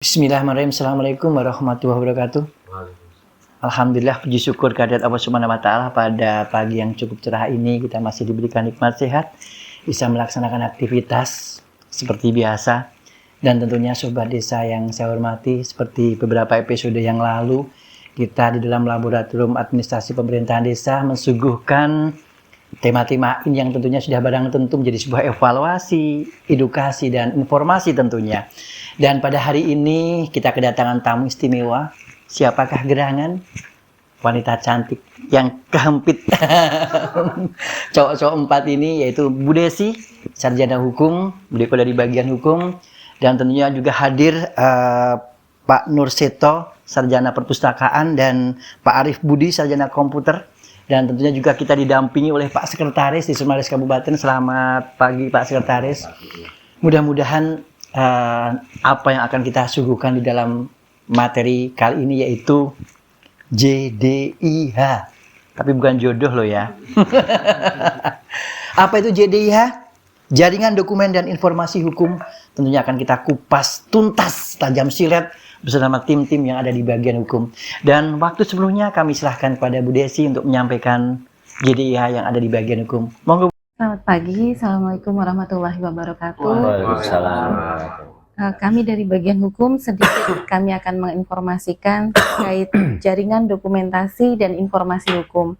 Bismillahirrahmanirrahim. Assalamualaikum warahmatullahi wabarakatuh. Alhamdulillah, puji syukur kehadirat Allah Subhanahu wa taala pada pagi yang cukup cerah ini kita masih diberikan nikmat sehat, bisa melaksanakan aktivitas seperti biasa. Dan tentunya sobat desa yang saya hormati, seperti beberapa episode yang lalu kita di dalam laboratorium administrasi pemerintahan desa mensuguhkan tema-tema ini yang tentunya sudah barang tentu menjadi sebuah evaluasi, edukasi, dan informasi tentunya. Dan pada hari ini kita kedatangan tamu istimewa. Siapakah gerangan? Wanita cantik yang kehempit cowok-cowok 4 ini, yaitu Bu Desi, sarjana hukum, beliau dari bagian hukum. Dan tentunya juga hadir Pak Nurseto, sarjana perpustakaan, dan Pak Arif Budi, sarjana komputer. Dan tentunya juga kita didampingi oleh Pak Sekretaris di Sumbawa Kabupaten. Selamat pagi Pak Sekretaris. Mudah-mudahan apa yang akan kita suguhkan di dalam materi kali ini yaitu JDIH. Tapi bukan jodoh loh ya. Apa itu JDIH? Jaringan Dokumen dan Informasi Hukum. Tentunya akan kita kupas tuntas, tajam silet bersama tim-tim yang ada di bagian hukum. Dan waktu sebelumnya kami silahkan kepada Bu Desi untuk menyampaikan JDIH yang ada di bagian hukum. Monggo. Selamat pagi, Assalamualaikum warahmatullahi wabarakatuh. Waalaikumsalam. Kami dari bagian hukum sedikit kami akan menginformasikan terkait jaringan dokumentasi dan informasi hukum.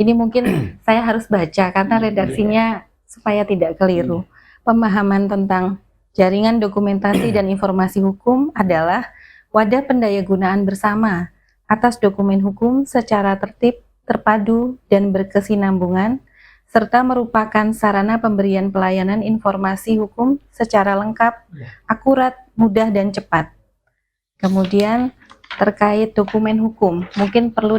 Ini mungkin saya harus baca karena redaksinya supaya tidak keliru. Pemahaman tentang jaringan dokumentasi dan informasi hukum adalah wadah pendayagunaan bersama atas dokumen hukum secara tertib, terpadu, dan berkesinambungan, serta merupakan sarana pemberian pelayanan informasi hukum secara lengkap, akurat, mudah, dan cepat. Kemudian terkait dokumen hukum, mungkin perlu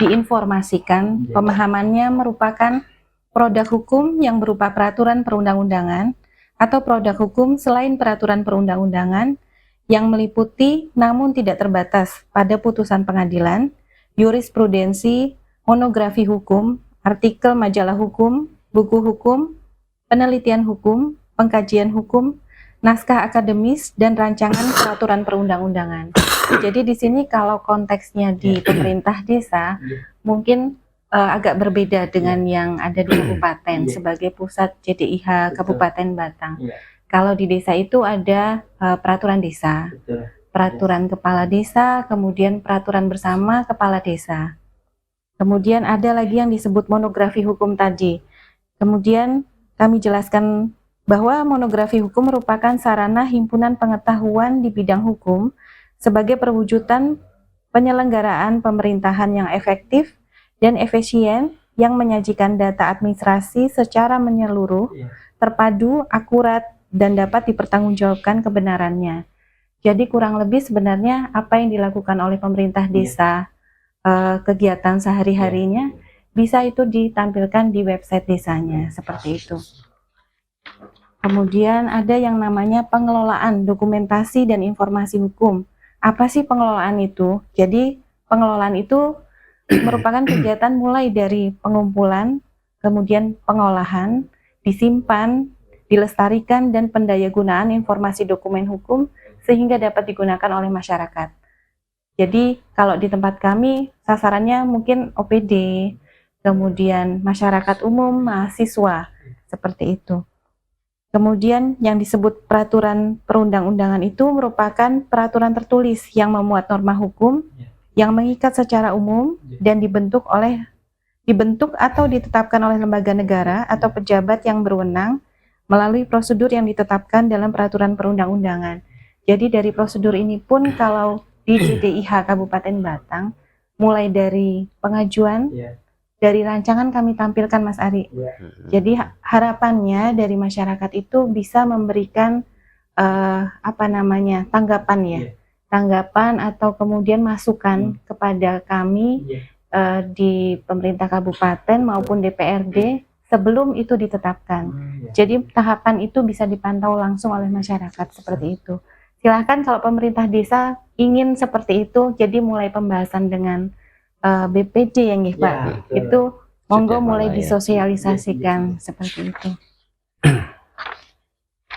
diinformasikan pemahamannya merupakan produk hukum yang berupa peraturan perundang-undangan atau produk hukum selain peraturan perundang-undangan yang meliputi namun tidak terbatas pada putusan pengadilan, jurisprudensi, monografi hukum, artikel majalah hukum, buku hukum, penelitian hukum, pengkajian hukum, naskah akademis, dan rancangan peraturan perundang-undangan. Jadi di sini kalau konteksnya di pemerintah desa, mungkin agak berbeda dengan yang ada di kabupaten sebagai pusat JDIH Kabupaten Batang. Kalau di desa itu ada peraturan desa, peraturan kepala desa, kemudian peraturan bersama kepala desa. Kemudian ada lagi yang disebut monografi hukum tadi. Kemudian kami jelaskan bahwa monografi hukum merupakan sarana himpunan pengetahuan di bidang hukum sebagai perwujudan penyelenggaraan pemerintahan yang efektif dan efisien yang menyajikan data administrasi secara menyeluruh, terpadu, akurat, dan dapat dipertanggungjawabkan kebenarannya. Jadi kurang lebih sebenarnya apa yang dilakukan oleh pemerintah desa, kegiatan sehari-harinya bisa itu ditampilkan di website desanya, seperti itu. Kemudian ada yang namanya pengelolaan dokumentasi dan informasi hukum. Apa sih pengelolaan itu? Jadi pengelolaan itu merupakan kegiatan mulai dari pengumpulan, kemudian pengolahan, disimpan, dilestarikan, dan pendayagunaan informasi dokumen hukum sehingga dapat digunakan oleh masyarakat. Jadi kalau di tempat kami sasarannya mungkin OPD, kemudian masyarakat umum, mahasiswa, seperti itu. Kemudian yang disebut peraturan perundang-undangan itu merupakan peraturan tertulis yang memuat norma hukum yang mengikat secara umum dan dibentuk atau ditetapkan oleh lembaga negara atau pejabat yang berwenang melalui prosedur yang ditetapkan dalam peraturan perundang-undangan. Jadi dari prosedur ini pun kalau di JDIH Kabupaten Batang, mulai dari pengajuan, dari rancangan kami tampilkan Mas Ari. Jadi harapannya dari masyarakat itu bisa memberikan tanggapan ya, tanggapan atau kemudian masukan kepada kami di pemerintah kabupaten maupun DPRD sebelum itu ditetapkan. Jadi tahapan itu bisa dipantau langsung oleh masyarakat seperti itu. Silahkan kalau pemerintah desa ingin seperti itu, jadi mulai pembahasan dengan BPD yang Pak, itu monggo mulai disosialisasikan seperti itu.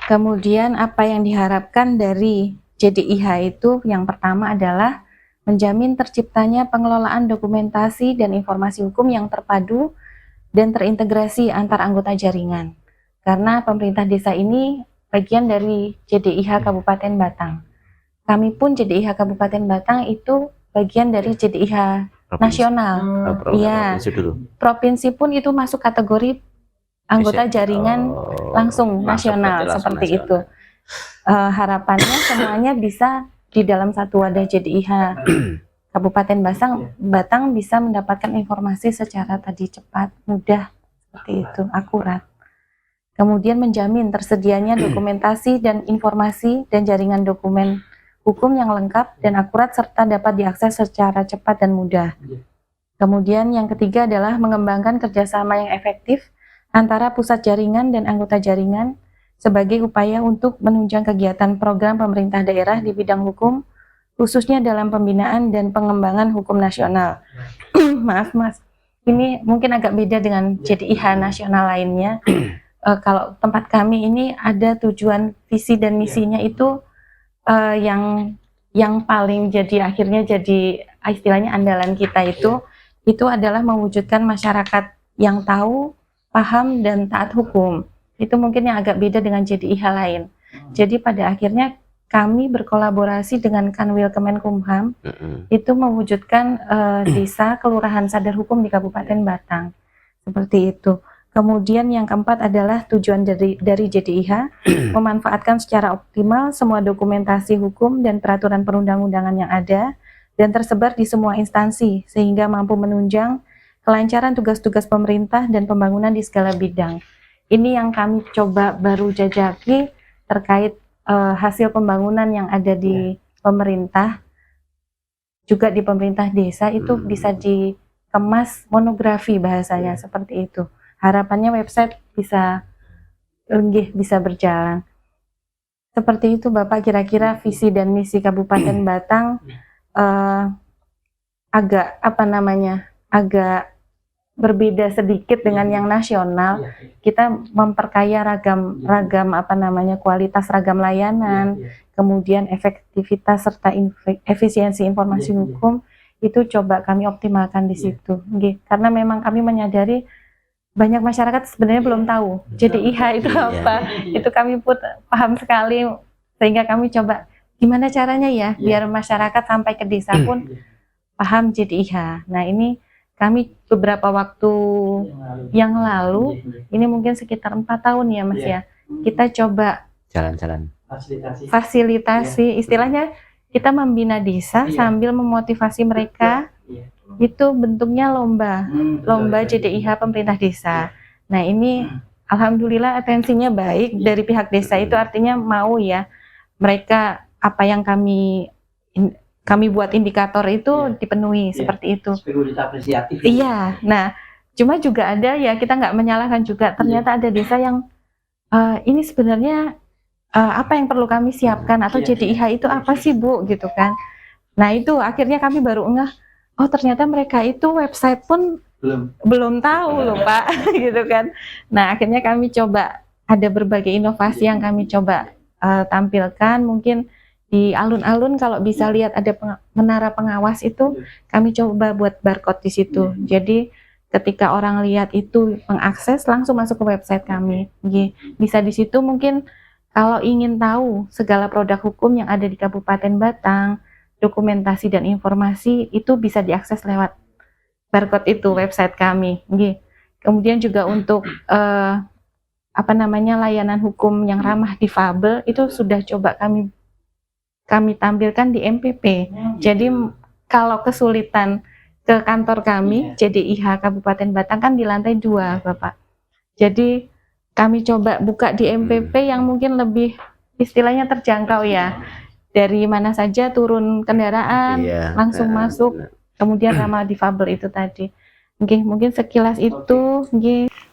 Kemudian apa yang diharapkan dari JDIH itu yang pertama adalah menjamin terciptanya pengelolaan dokumentasi dan informasi hukum yang terpadu dan terintegrasi antar anggota jaringan. Karena pemerintah desa ini bagian dari JDIH Kabupaten Batang. Kami pun JDIH Kabupaten Batang itu bagian dari JDIH nasional. Iya. Provinsi pun itu masuk kategori anggota jaringan langsung nasional seperti itu. Harapannya semuanya bisa di dalam satu wadah JDIH Kabupaten Batang bisa mendapatkan informasi secara tadi cepat, mudah, seperti itu, akurat. Kemudian menjamin tersedianya dokumentasi dan informasi dan jaringan dokumen hukum yang lengkap dan akurat serta dapat diakses secara cepat dan mudah. Kemudian yang ketiga adalah mengembangkan kerjasama yang efektif antara pusat jaringan dan anggota jaringan sebagai upaya untuk menunjang kegiatan program pemerintah daerah di bidang hukum, khususnya dalam pembinaan dan pengembangan hukum nasional. Maaf Mas, ini mungkin agak beda dengan JDIH nasional lainnya. Kalau tempat kami ini ada tujuan visi dan misinya itu yang paling jadi akhirnya jadi istilahnya andalan kita itu adalah mewujudkan masyarakat yang tahu, paham dan taat hukum. Itu mungkin yang agak beda dengan JDIH lain. Jadi pada akhirnya kami berkolaborasi dengan Kanwil Kemenkumham itu mewujudkan desa kelurahan sadar hukum di Kabupaten Batang. Seperti itu. Kemudian yang keempat adalah tujuan dari JDIH memanfaatkan secara optimal semua dokumentasi hukum dan peraturan perundang-undangan yang ada dan tersebar di semua instansi sehingga mampu menunjang kelancaran tugas-tugas pemerintah dan pembangunan di segala bidang. Ini yang kami coba baru jajaki terkait hasil pembangunan yang ada di pemerintah, juga di pemerintah desa itu bisa dikemas monografi bahasanya seperti itu. Harapannya website bisa berjalan. Seperti itu Bapak, kira-kira visi dan misi Kabupaten Batang agak berbeda sedikit dengan yang nasional. Kita memperkaya ragam kualitas ragam layanan, kemudian efektivitas serta efisiensi informasi hukum itu coba kami optimalkan di situ. Karena memang kami menyadari banyak masyarakat sebenarnya belum tahu JDIH itu apa. Itu kami pun paham sekali sehingga kami coba gimana caranya ya biar masyarakat sampai ke desa pun paham JDIH. Nah, ini kami beberapa waktu yang lalu, ini mungkin sekitar 4 tahun ya Mas ya, kita coba jalan-jalan fasilitasi, istilahnya kita membina desa sambil memotivasi mereka, itu bentuknya lomba JDIH pemerintah desa. Nah ini alhamdulillah atensinya baik dari pihak desa, itu artinya mau ya mereka apa yang kami buat indikator itu dipenuhi seperti itu. Iya, nah cuma juga ada ya kita nggak menyalahkan juga. Ternyata ada desa yang ini sebenarnya apa yang perlu kami siapkan atau JDIH itu apa sih Bu gitu kan. Nah itu akhirnya kami baru ngeh, oh ternyata mereka itu website pun belum tahu loh Pak gitu kan. Nah akhirnya kami coba ada berbagai inovasi yang kami coba tampilkan. Mungkin di alun-alun kalau bisa lihat ada menara pengawas itu kami coba buat barcode di situ. Jadi ketika orang lihat itu mengakses langsung masuk ke website kami. Bisa di situ mungkin kalau ingin tahu segala produk hukum yang ada di Kabupaten Batang, dokumentasi dan informasi itu bisa diakses lewat barcode itu website kami. Kemudian juga untuk layanan hukum yang ramah difabel itu sudah coba kami tampilkan di MPP. Jadi kalau kesulitan ke kantor kami, JDIH Kabupaten Batang kan di lantai 2, Bapak. Jadi kami coba buka di MPP yang mungkin lebih istilahnya terjangkau ya. Dari mana saja turun kendaraan, langsung masuk, kemudian ramah difabel itu tadi. Mungkin sekilas itu.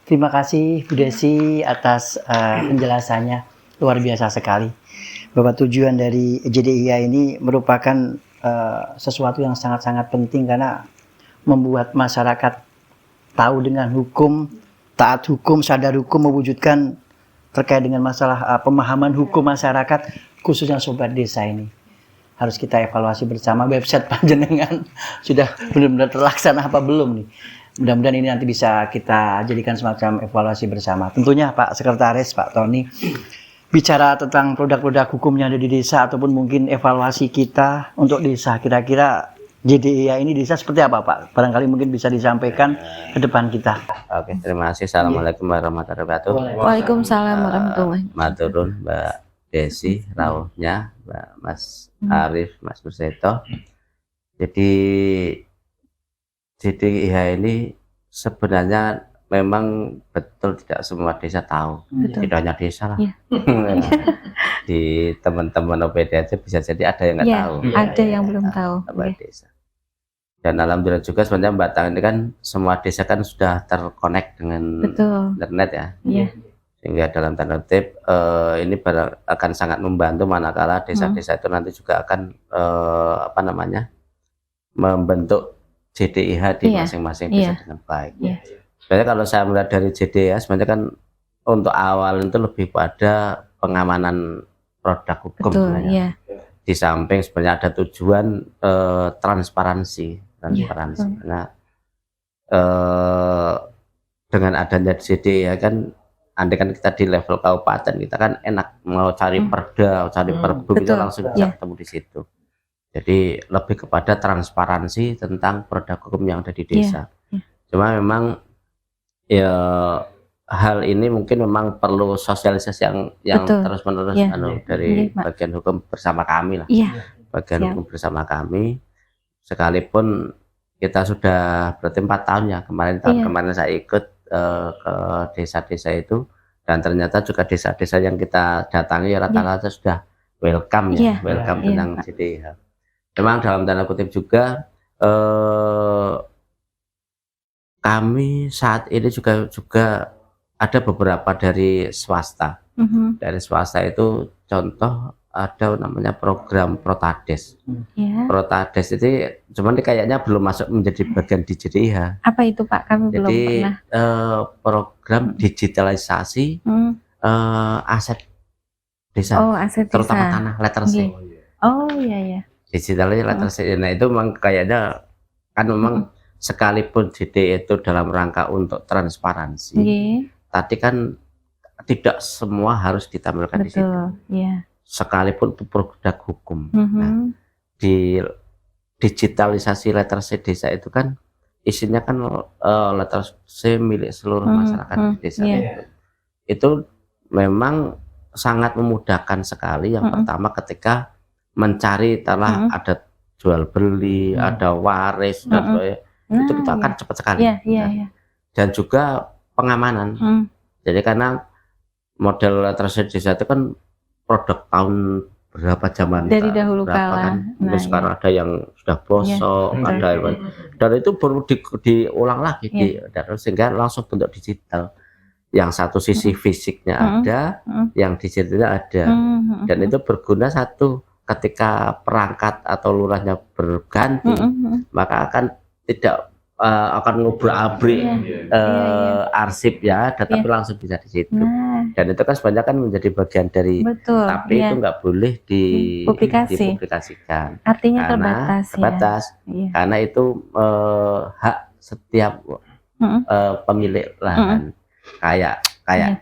Terima kasih Bu Desi atas penjelasannya, luar biasa sekali. Bahwa tujuan dari JDIH ini merupakan sesuatu yang sangat-sangat penting karena membuat masyarakat tahu dengan hukum, taat hukum, sadar hukum, mewujudkan terkait dengan masalah pemahaman hukum masyarakat, khususnya sobat desa ini. harus kita evaluasi bersama website panjenengan sudah benar-benar terlaksana apa belum nih. Mudah-mudahan ini nanti bisa kita jadikan semacam evaluasi bersama. Tentunya Pak Sekretaris, Pak Tony, bicara tentang produk-produk hukum yang ada di desa ataupun mungkin evaluasi kita untuk desa, kira-kira JDIH ini desa seperti apa Pak? Barangkali mungkin bisa disampaikan ke depan kita. Oke, terima kasih. Assalamualaikum warahmatullahi wabarakatuh. Waalaikumsalam warahmatullahi wabarakatuh. Maturun Mbak Desi, rawuhnya Mbak Mas Arif, Mas Nurseto. Jadi JDIH ini sebenarnya memang betul tidak semua desa tahu. Betul. Tidak hanya desa lah. Iya. Di teman-teman OPD aja bisa jadi ada yang nggak Iya, tahu. ada yang belum tahu. Apa Iya. desa. Dan alhamdulillah juga sebenarnya Mbak Tang ini kan semua desa kan sudah terkonek dengan Betul. internet ya. Iya. Sehingga dalam tanda kutip ini akan sangat membantu manakala desa-desa itu nanti juga akan apa namanya membentuk JDIH di Iya. masing-masing Iya. desa dengan baik. Iya. Sebenarnya kalau saya melihat dari JDIH sebenarnya kan untuk awal itu lebih pada pengamanan produk hukum Betul. sebenarnya. Iya. Di samping sebenarnya ada tujuan transparansi. Karena dengan adanya JDIH kan andai kan kita di level kabupaten kita kan enak mau cari perda, cari perbu kita Betul. langsung bisa Iya. ketemu di situ. Jadi lebih kepada transparansi tentang produk hukum yang ada di desa. Iya. Cuma memang ya hal ini mungkin memang perlu sosialisasi yang Betul. terus-menerus Iya. dari Iya, Pak. bagian hukum bersama kami lah. Iya. Bagian Siap. hukum bersama kami. Sekalipun kita sudah berarti 4 tahun ya tahun Iya. kemarin saya ikut ke desa-desa itu dan ternyata juga desa-desa yang kita datangi ya rata-rata sudah welcome ya, Iya. welcome Iya, tentang Pak. JDIH. Memang dalam tanda kutip juga kami saat ini juga ada beberapa dari swasta. Mhm. Dari swasta itu contoh ada namanya program Protades. Ya. Protades itu cuman kayaknya belum masuk menjadi bagian di JDIH. Apa itu Pak? Kami belum Jadi pernah. program digitalisasi aset desa, Oh, aset terutama desa. tanah letter C. Iya. Oh, iya ya. Digitalisasi letter C. Nah itu memang kayaknya kan memang sekalipun JDIH itu dalam rangka untuk transparansi, Iya. tadi kan tidak semua harus ditampilkan di situ. Betul. Iya. Sekalipun itu produk hukum. Mhm. Nah, di digitalisasi letter C desa itu kan isinya kan letter C milik seluruh masyarakat di desa iya. itu memang sangat memudahkan sekali. Yang pertama ketika mencari telah ada jual beli, ada waris dan sebagainya, itu kita akan cepat sekali. Iya, iya, iya. Dan juga pengamanan. Jadi karena model letter C desa itu kan produk tahun berapa zaman dari dahulu berapa kala. kan. Terus sekarang ada yang sudah bosok, ada yang dan itu perlu diulang lagi sehingga langsung bentuk digital. Yang satu sisi fisiknya ada, yang digitalnya ada. Dan itu berguna satu ketika perangkat atau lurahnya berganti, maka akan tidak akan ngubrak-abrik arsip ya, tetapi langsung bisa di situ. Dan itu kan sebenarnya kan menjadi bagian dari, betul, tapi itu nggak boleh dipublikasikan. Artinya Karena terbatas. Ya. Karena itu hak setiap pemilik lahan. Kayak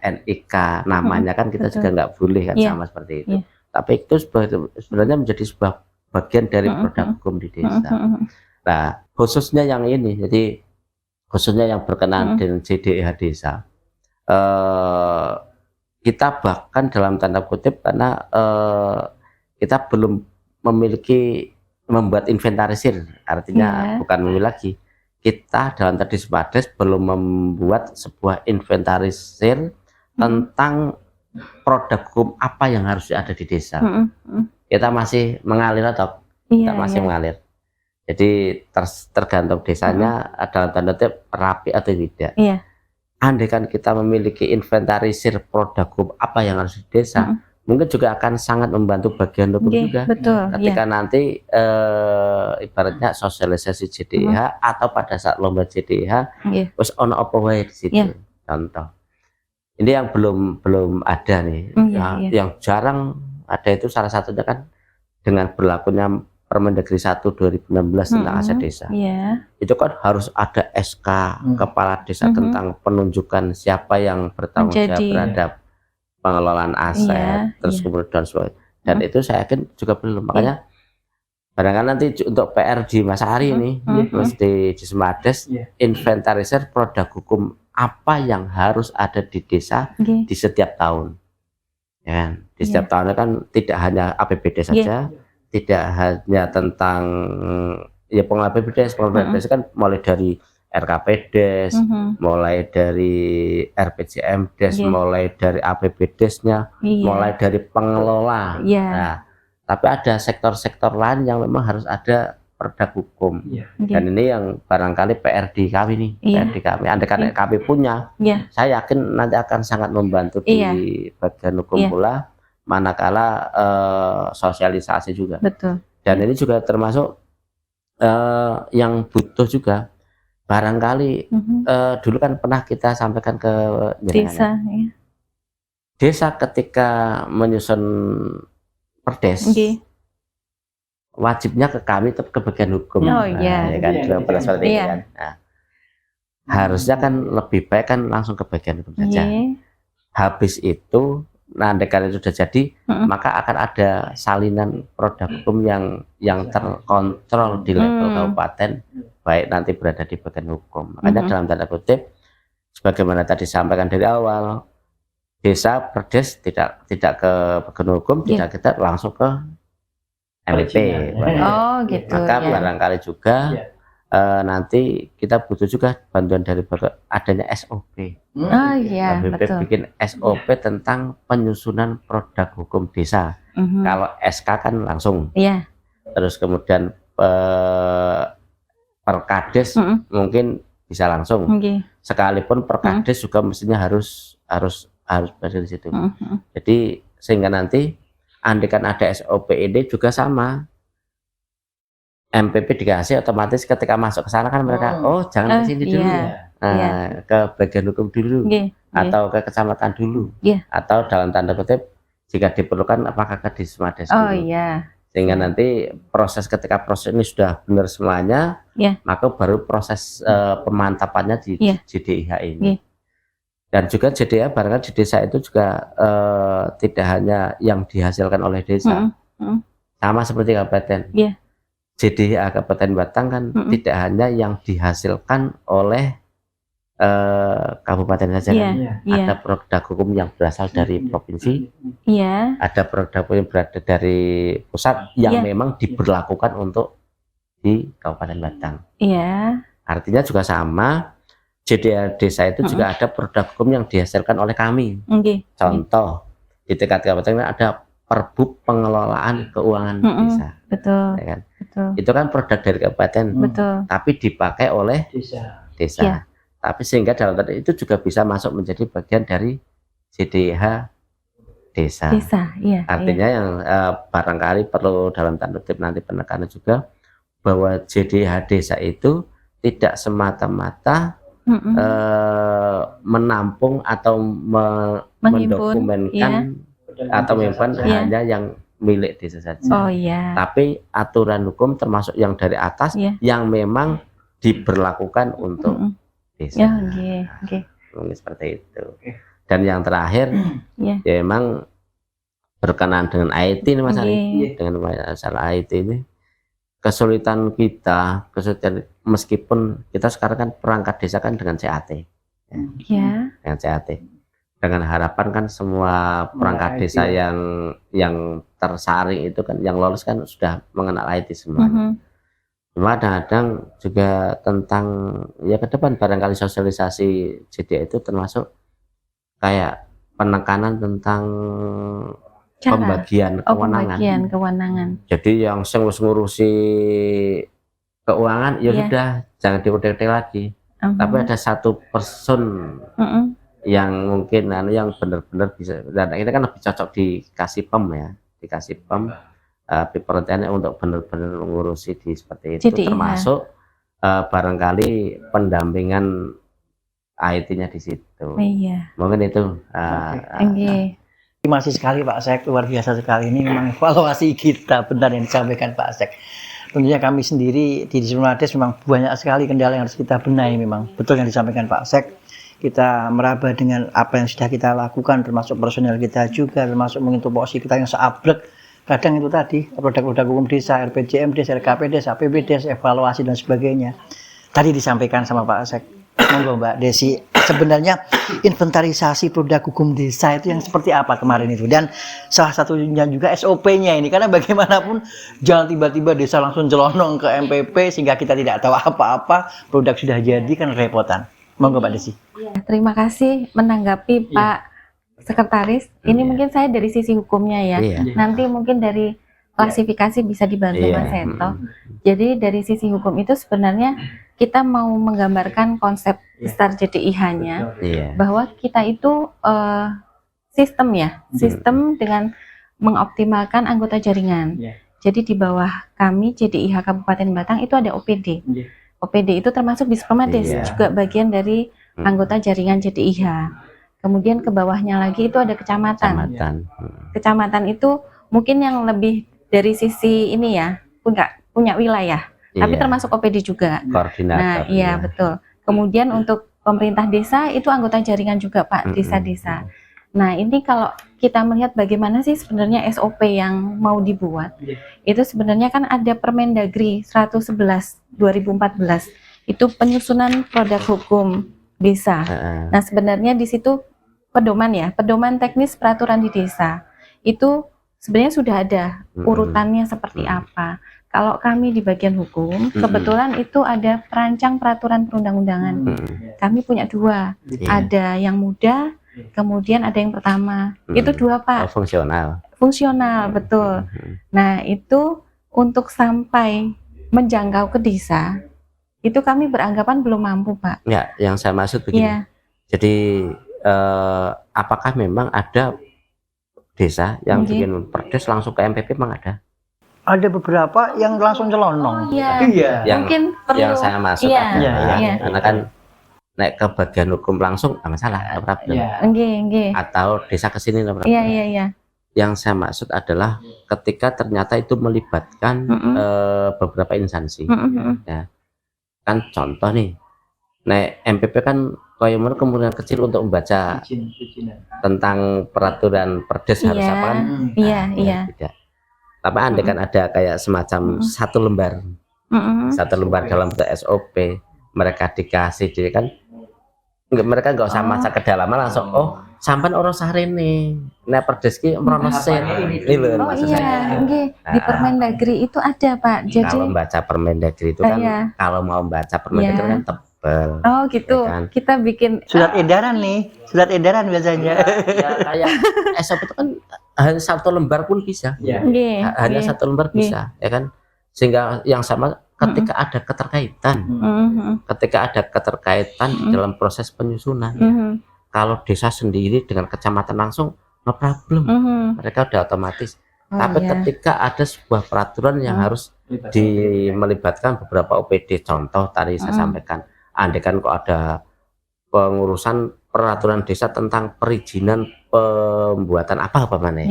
NIK namanya kan kita juga nggak boleh kan sama seperti itu. Tapi itu sebenarnya menjadi sebuah bagian dari produk hukum di desa. Nah, khususnya yang ini, jadi khususnya yang berkenaan dengan JDIH desa, kita bahkan dalam tanda kutip karena kita belum membuat inventarisir, artinya bukan memilih lagi. Kita dalam tadi Spades belum membuat sebuah inventarisir tentang produk hukum apa yang harus ada di desa. Kita masih mengalir atau kita masih mengalir. Jadi tergantung desanya dalam tanda kutip rapi atau tidak. Andai kan kita memiliki inventarisir produk hukum apa yang harus di desa, mungkin juga akan sangat membantu bagian hukum juga. Betul, ketika nanti ibaratnya sosialisasi JDIH atau pada saat lomba JDIH, terus ono apa wae di situ. Contoh. Ini yang belum ada nih. Yang jarang ada itu salah satunya kan dengan berlakunya Permendagri 1 2016 tentang aset desa, Iya. itu kan harus ada SK kepala desa tentang penunjukan siapa yang bertanggung jawab Menjadi- terhadap pengelolaan aset, Iya, terus iya. kemudian sebagainya. Dan itu saya yakin juga belum, makanya barangkali nanti untuk PR di Mas Ari ini, mesti di Semades, inventarisir produk hukum apa yang harus ada di desa Oke. di setiap tahun. Ya kan? Di setiap tahunnya kan tidak hanya APBD saja, tidak hanya tentang ya pengelolaan APBD kan mulai dari RKPDes, mulai dari RPJMdes, mulai dari APBDes-nya, mulai dari pengelola. Nah, tapi ada sektor-sektor lain yang memang harus ada produk hukum. Dan ini yang barangkali PR di kami nih, PR di kami. Andai kan kami punya, saya yakin nanti akan sangat membantu di bagian hukum pula, manakala sosialisasi juga. Betul. Dan ini juga termasuk yang butuh juga. Barangkali dulu kan pernah kita sampaikan ke desa, desa ketika menyusun perdes, wajibnya ke kami tetap ke bagian hukum. Ya kan, pernah seperti itu kan. Nah, harusnya kan lebih baik kan langsung ke bagian hukum saja. Habis itu, nanti kalau itu sudah jadi, maka akan ada salinan produk hukum yang terkontrol di level kabupaten, baik nanti berada di bagian hukum. Makanya dalam tanda kutip, sebagaimana tadi disampaikan dari awal, desa perdes tidak ke bagian hukum, tidak kita langsung ke MLP. Oh gitu. Maka barangkali juga nanti kita butuh juga bantuan dari adanya SOP. Oh iya, betul. Bikin SOP tentang penyusunan produk hukum desa. Kalau SK kan langsung. Terus kemudian Perkades mungkin bisa langsung. Sekalipun Perkades juga mestinya harus berada di situ. Jadi sehingga nanti andaikan ada SOP ini juga sama. MPP dikasih otomatis ketika masuk ke sana kan mereka jangan ke sini dulu, ke bagian hukum dulu, atau ke kecamatan dulu, atau dalam tanda kutip jika diperlukan apakah ke Dismades dulu. Sehingga nanti ketika proses ini sudah benar semuanya, maka baru proses pemantapannya di JDIH ini. Dan juga JDIH barangkali di desa itu juga tidak hanya yang dihasilkan oleh desa, sama seperti kabupaten. JDIH Kabupaten Batang kan tidak hanya yang dihasilkan oleh kabupaten saja kan, ada produk hukum yang berasal dari provinsi, ada produk hukum yang berada dari pusat yang memang diberlakukan untuk di Kabupaten Batang. Artinya juga sama, JDIH desa itu juga ada produk hukum yang dihasilkan oleh kami. Contoh di tingkat kabupaten ada Perbub Pengelolaan Keuangan Desa. Betul. Ya kan? Itu kan produk dari kabupaten, tapi dipakai oleh desa. Tapi sehingga dalam tadi itu juga bisa masuk menjadi bagian dari JDIH desa. Artinya yang barangkali perlu dalam tanda kutip nanti penekanan juga bahwa JDIH desa itu tidak semata-mata menampung atau mendokumenkan atau menyimpan hanya yang milik desa saja. Tapi aturan hukum termasuk yang dari atas yang memang diberlakukan untuk desa. Mungkin seperti itu. Dan yang terakhir ya memang berkenaan dengan IT ini Mas Ari, dengan masalah IT ini kesulitan meskipun kita sekarang kan perangkat desa kan dengan CAT. Dengan CAT. Dengan harapan kan semua perangkat desa yang tersaring itu kan yang lolos kan sudah mengenal IT semuanya. Cuma kadang-kadang juga tentang ya ke depan barangkali sosialisasi JDIH itu termasuk kayak penekanan tentang pembagian kewenangan. Jadi yang ngurusi keuangan ya sudah jangan diutek-utek lagi. Tapi ada satu person yang mungkin yang benar-benar bisa, dan ini kan lebih cocok dikasih PEM PIP untuk benar-benar mengurusi di seperti itu, termasuk barangkali pendampingan IT-nya di situ. Mungkin itu Terima kasih sekali Pak Sek, luar biasa sekali. Ini memang evaluasi kita benar yang disampaikan Pak Sek. Tentunya kami sendiri di Disperinades memang banyak sekali kendala yang harus kita benahi memang. Betul yang disampaikan Pak Sek. Kita meraba dengan apa yang sudah kita lakukan, termasuk personel kita juga, termasuk mungkin tupoksi kita yang seabrek. Kadang itu tadi, produk-produk hukum desa, RPJMD, RKPD, APBD, evaluasi dan sebagainya. Tadi disampaikan sama Pak Sek. Monggo Mbak Desi, sebenarnya inventarisasi produk hukum desa itu yang seperti apa kemarin itu, dan salah satunya juga SOP-nya ini, karena bagaimanapun jangan tiba-tiba desa langsung jelonong ke MPP sehingga kita tidak tahu apa-apa, produk sudah jadi kan repotan. Monggo Mbak Desi. Ya, terima kasih menanggapi Pak Sekretaris. Ini mungkin saya dari sisi hukumnya ya. Nanti mungkin dari klasifikasi bisa dibantu Mas Seto. Jadi dari sisi hukum itu sebenarnya kita mau menggambarkan konsep besar JDIH-nya bahwa kita itu sistem ya, sistem dengan mengoptimalkan anggota jaringan. Jadi di bawah kami JDIH Kabupaten Batang itu ada OPD. OPD itu termasuk Disperinades, juga bagian dari anggota jaringan JDIH. Kemudian ke bawahnya lagi itu ada kecamatan. Kecamatan itu mungkin yang lebih dari sisi ini ya, punya wilayah, tapi termasuk OPD juga. Koordinator. Nah, iya betul. Kemudian untuk pemerintah desa itu anggota jaringan juga Pak, desa-desa. Nah, ini kalau kita melihat bagaimana sih sebenarnya SOP yang mau dibuat, itu sebenarnya kan ada Permendagri 111 2014, itu penyusunan produk hukum desa. Nah, sebenarnya di situ pedoman teknis peraturan di desa itu sebenarnya sudah ada urutannya seperti apa. Kalau kami di bagian hukum, kebetulan itu ada perancang peraturan perundang-undangan. Kami punya 2, ada yang muda, kemudian ada yang pertama. Itu 2 Pak. Fungsional, betul. Nah, itu untuk sampai menjangkau ke desa, itu kami beranggapan belum mampu Pak. Ya, yang saya maksud begini. Jadi apakah memang ada desa yang bikin perdes langsung ke MPP, memang ada? Ada beberapa yang langsung celonong. Mungkin perlu. Yang saya maksud karena kan naik ke bagian hukum langsung nggak masalah, problem. Atau desa kesini nggak problem. Yang saya maksud adalah ketika ternyata itu melibatkan beberapa instansi. Ya, kan contoh nih, naik MPP kan kemungkinan kecil untuk membaca tentang peraturan perdes harus apa kan? Tidak. Tapi andai kan ada kayak semacam satu lembar dalam bentuk SOP, mereka dikasih jadi kan, mereka nggak usah maca kedalaman langsung, oh sampai orang sarene nek perdes ki merono sen ini loh maksud saya. Di Permendagri itu ada Pak. Jadi kalau membaca Permendagri itu kan kalau mau membaca Permendagri kan tebel. Oh gitu. Ya kan? Kita bikin surat edaran nih, surat edaran biasanya. Kayak SOP itu kan hanya 1 lembar pun bisa. Hanya 1 lembar bisa, ya kan? Sehingga yang sama ketika ada keterkaitan, dalam proses penyusunan. Kalau desa sendiri dengan kecamatan langsung, no problem, mereka udah otomatis. Tapi ketika ada sebuah peraturan yang harus melibatkan beberapa OPD, contoh tadi saya sampaikan, andai kan kok ada pengurusan peraturan desa tentang perizinan pembuatan apa mana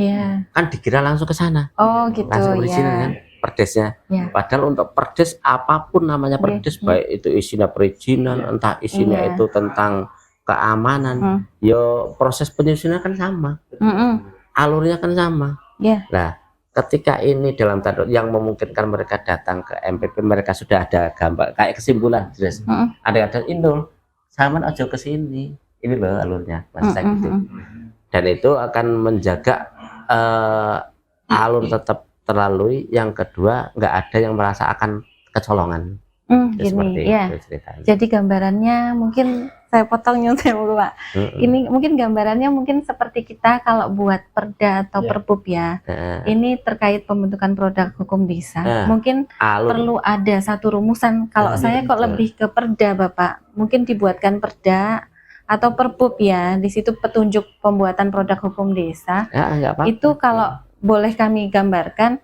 kan dikira langsung ke sana. Oh gitu. Langsung perizinan kan perdesnya. Padahal untuk perdes apapun namanya perdes, baik itu isinya perizinan, entah isinya itu tentang keamanan, yo proses penyusunan kan sama, alurnya kan sama. Nah, ketika ini dalam tanda yang memungkinkan mereka datang ke MPP, mereka sudah ada gambar kayak kesimpulan jelas. Ada indul, sama aja ke sini, ini loh alurnya, gitu. Dan itu akan menjaga alur tetap terlalui. Yang kedua, nggak ada yang merasa akan kecolongan. Gini, jadi gambarannya mungkin saya potong nyontek Pak. Ini mungkin gambarannya mungkin seperti kita kalau buat perda atau perpup ya. Ini terkait pembentukan produk hukum desa. Mungkin perlu ada satu rumusan. Kalau saya kok lebih ke perda Bapak. Mungkin dibuatkan perda atau perpup ya. Di situ petunjuk pembuatan produk hukum desa. Itu kalau boleh kami gambarkan,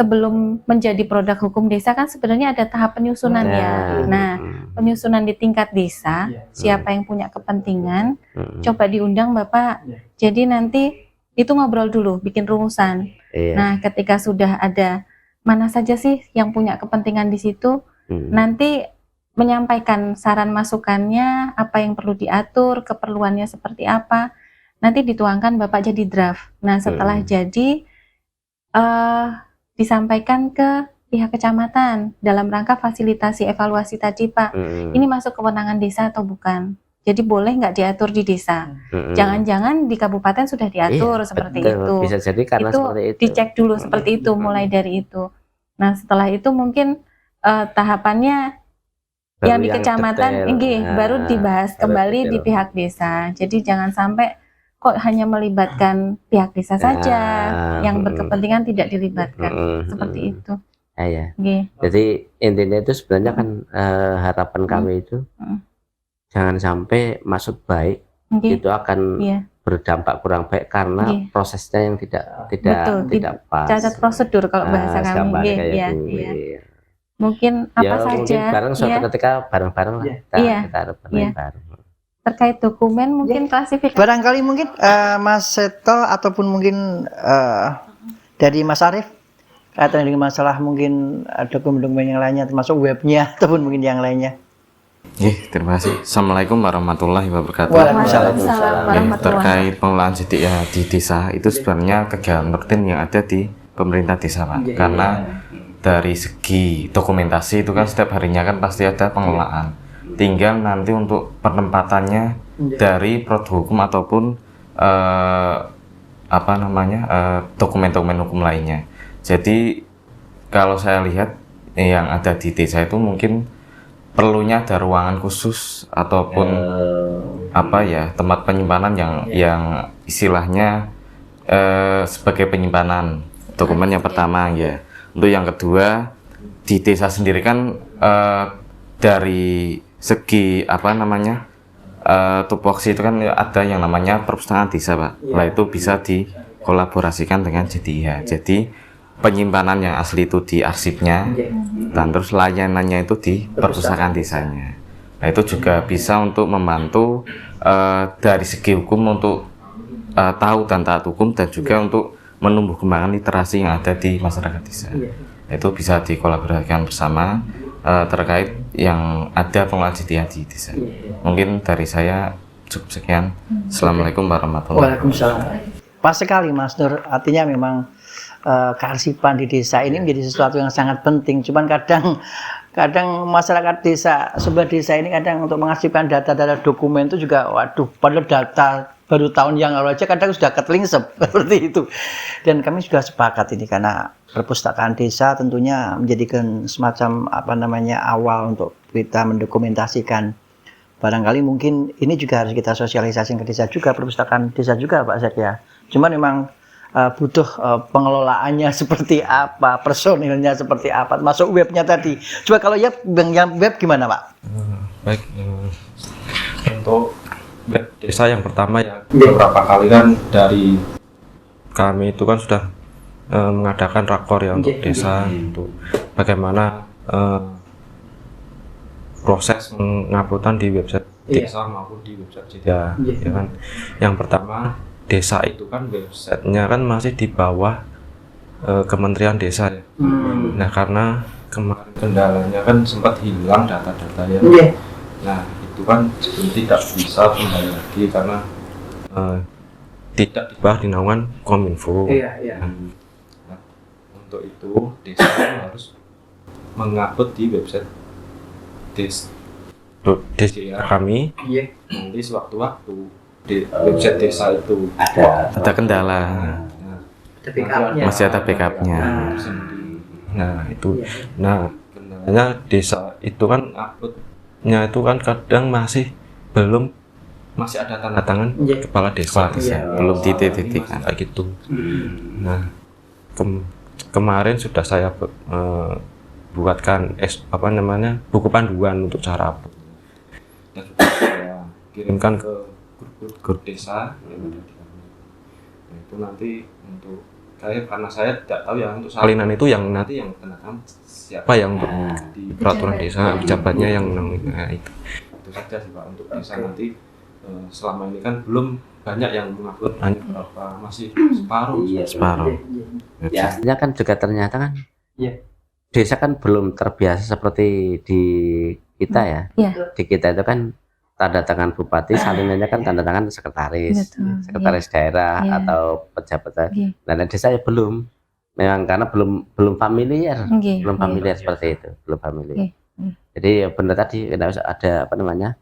sebelum menjadi produk hukum desa kan sebenarnya ada tahap penyusunan ya. Nah, penyusunan di tingkat desa, siapa yang punya kepentingan, coba diundang Bapak. Jadi nanti itu ngobrol dulu, bikin rumusan. Iya. Nah, ketika sudah ada mana saja sih yang punya kepentingan di situ, nanti menyampaikan saran masukannya, apa yang perlu diatur, keperluannya seperti apa, nanti dituangkan Bapak jadi draft. Nah, setelah jadi, disampaikan ke pihak kecamatan dalam rangka fasilitasi evaluasi tadi, Pak. Ini masuk kewenangan desa atau bukan? Jadi boleh nggak diatur di desa? Jangan-jangan di kabupaten sudah diatur seperti betul. itu. Bisa jadi karena Itu seperti itu. dicek dulu seperti itu, mulai dari itu. Nah, setelah itu mungkin tahapannya Baru yang di yang kecamatan, detail. baru dibahas baru kembali di detail. pihak desa. Jadi jangan sampai kok hanya melibatkan pihak desa saja, yang berkepentingan tidak dilibatkan. Seperti itu. Ya. Nggih. Jadi intinya itu sebenarnya kan harapan kami itu jangan sampai maksud baik Nggih. itu akan Iya. berdampak kurang baik karena Nggih. prosesnya yang tidak Betul, pas. cacat prosedur kalau bahasa kami. Gambarnya Nggih, kayak iya, gitu. iya. Mungkin apa Ya, saja mungkin bareng suatu ya, ketika bareng-bareng lah Iya. kita harapkan Iya. bareng. terkait dokumen mungkin klasifikasi. Barangkali mungkin Mas Seto ataupun mungkin dari Mas Arief kaitan dengan masalah mungkin dokumen-dokumen yang lainnya termasuk webnya ataupun mungkin yang lainnya. Terima kasih. Assalamualaikum warahmatullahi wabarakatuh. Waalaikumsalam. Terkait pengelolaan JDA di desa itu sebenarnya kegiatan rutin yang ada di pemerintah desa, Pak. Karena dari segi dokumentasi itu kan setiap harinya kan pasti ada pengelolaan. Tinggal nanti untuk penempatannya dari produk hukum ataupun dokumen-dokumen hukum lainnya. Jadi kalau saya lihat yang ada di desa itu mungkin perlunya ada ruangan khusus ataupun tempat penyimpanan yang istilahnya sebagai penyimpanan dokumen yang pertama ya. Untuk yang kedua di desa sendiri kan dari segi tupoksi itu kan ada yang namanya perpustakaan desa, Pak. Lah itu bisa dikolaborasikan dengan JDIH. Jadi penyimpanan yang asli itu di arsipnya dan terus layanannya itu di perpustakaan desanya. Nah itu juga bisa untuk membantu dari segi hukum untuk tahu dan taat hukum dan juga untuk menumbuh kembangkan literasi yang ada di masyarakat desa. Itu bisa dikolaborasikan bersama terkait yang ada pengelolaan JDIH di desa. Mungkin dari saya cukup sekian. Assalamualaikum warahmatullahi wabarakatuh. Waalaikumsalam. Pas sekali Mas Nur, artinya memang kearsipan di desa ini menjadi sesuatu yang sangat penting. Cuman kadang masyarakat desa, sebuah desa ini kadang untuk mengarsipkan data-data dokumen itu juga, waduh, padahal data baru tahun yang lalu aja kadang sudah ketelingsep seperti itu. Dan kami sudah sepakat ini karena perpustakaan desa tentunya menjadikan semacam awal untuk kita mendokumentasikan. Barangkali mungkin ini juga harus kita sosialisasikan ke desa juga, perpustakaan desa juga Pak Zek ya. Cuman memang butuh pengelolaannya seperti apa, personilnya seperti apa, masuk webnya tadi. Coba kalau ya yang web gimana Pak? Baik, untuk web desa yang pertama ya beberapa kali kan dari kami itu kan sudah mengadakan rakor ya untuk desa, untuk bagaimana proses penguploadan di website desa maupun di website JDIH, ya kan. Yang pertama desa itu kan websitenya kan masih di bawah Kementerian Desa ya. Nah karena kemarin kendalanya kan sempat hilang data-data ya. Nah itu kan tidak bisa kembali lagi karena tidak di bawah naungan Kominfo. Nah, untuk itu desa harus mengupload di website desa kami. Nanti sewaktu-waktu di website desa itu Ada kendala. Masih ada backupnya. Nah itu, nah kendalanya desa itu kan uploadnya itu kan kadang masih ada tanda tangan kepala desa, Belum titik-titik kayak gitu. Nah kemarin sudah saya buatkan buku panduan untuk cara upload dan sudah saya kirimkan ke grup desa yang ada di kami. Nah itu nanti untuk karena saya tidak tahu ya untuk salinan itu yang nanti yang tanda tangan siapa yang untuk di peraturan desa pejabatnya yang itu saja sih Pak untuk desa nanti selama ini kan belum banyak yang mengupload, hanya berapa, masih separuh. Iya, Separuh. Ya, artinya kan juga ternyata kan Iya. desa kan belum terbiasa seperti di kita ya. Iya. Di kita itu kan tanda tangan bupati, salinannya kan tanda tangan sekretaris, Betul. sekretaris daerah Iya. atau pejabat. Iya. Nah, di desa ya belum. Memang karena belum familiar, Nggih, belum nggih. familiar seperti itu, belum familiar. Nggih, nggih. Jadi ya benar tadi ada apa namanya?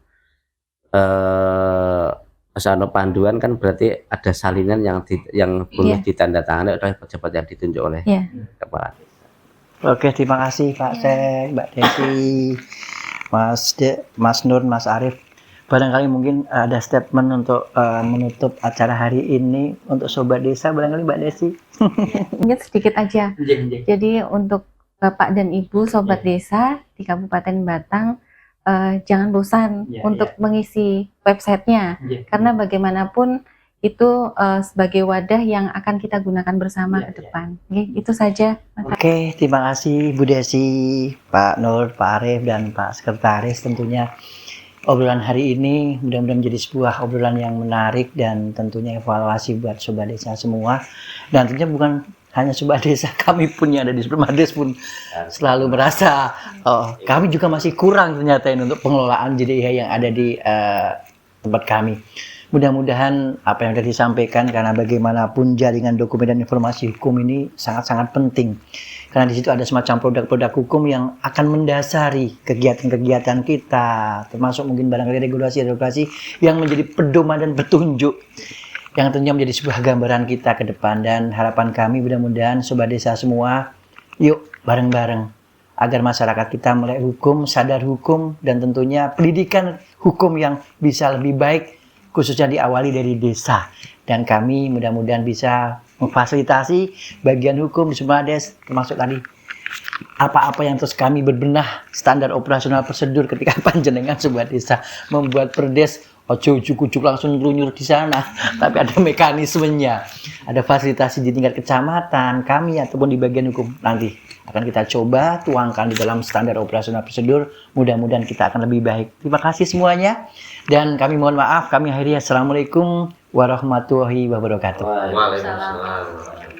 Soal panduan kan berarti ada salinan yang boleh Iya. ditandatangani oleh pejabat yang ditunjuk oleh Iya. kepala. Oke, terima kasih Pak Sek, Mbak Desi, Mas Nur, Mas Arif. Barangkali mungkin ada statement untuk menutup acara hari ini untuk Sobat Desa, barangkali Mbak Desi. Ingat sedikit aja. Jadi untuk Bapak dan Ibu Sobat Desa di Kabupaten Batang, jangan bosan untuk mengisi websitenya, karena bagaimanapun itu sebagai wadah yang akan kita gunakan bersama ke depan. Oke, itu saja. Oke, terima kasih Bu Desi, Pak Nur, Pak Arif, dan Pak Sekretaris. Tentunya obrolan hari ini mudah-mudahan menjadi sebuah obrolan yang menarik dan tentunya evaluasi buat Sobat Desa semua. Dan tentunya bukan hanya Sobat Desa, kami pun yang ada di Supermades pun selalu merasa kami juga masih kurang ternyata ini untuk pengelolaan JDIH yang ada di tempat kami. Mudah-mudahan apa yang sudah disampaikan, karena bagaimanapun jaringan dokumen dan informasi hukum ini sangat-sangat penting. Karena di situ ada semacam produk-produk hukum yang akan mendasari kegiatan-kegiatan kita, termasuk mungkin barangkali regulasi-regulasi yang menjadi pedoman dan petunjuk yang tentunya menjadi sebuah gambaran kita ke depan. Dan harapan kami mudah-mudahan Sobat Desa semua, yuk bareng-bareng agar masyarakat kita melek hukum, sadar hukum, dan tentunya pendidikan hukum yang bisa lebih baik, khususnya diawali dari desa. Dan kami mudah-mudahan bisa memfasilitasi bagian hukum di Supermades, termasuk tadi apa-apa yang terus kami berbenah standar operasional prosedur ketika panjenengan Sobat Desa membuat perdes. Ojo ujuk-ujuk langsung ngelunyur di sana, tapi ada mekanismenya, ada fasilitasi di tingkat kecamatan, kami ataupun di bagian hukum. Nanti akan kita coba tuangkan di dalam standar operasional prosedur. Mudah-mudahan kita akan lebih baik. Terima kasih semuanya, dan kami mohon maaf. Kami akhiri. Assalamualaikum warahmatullahi wabarakatuh. Waalaikumsalam.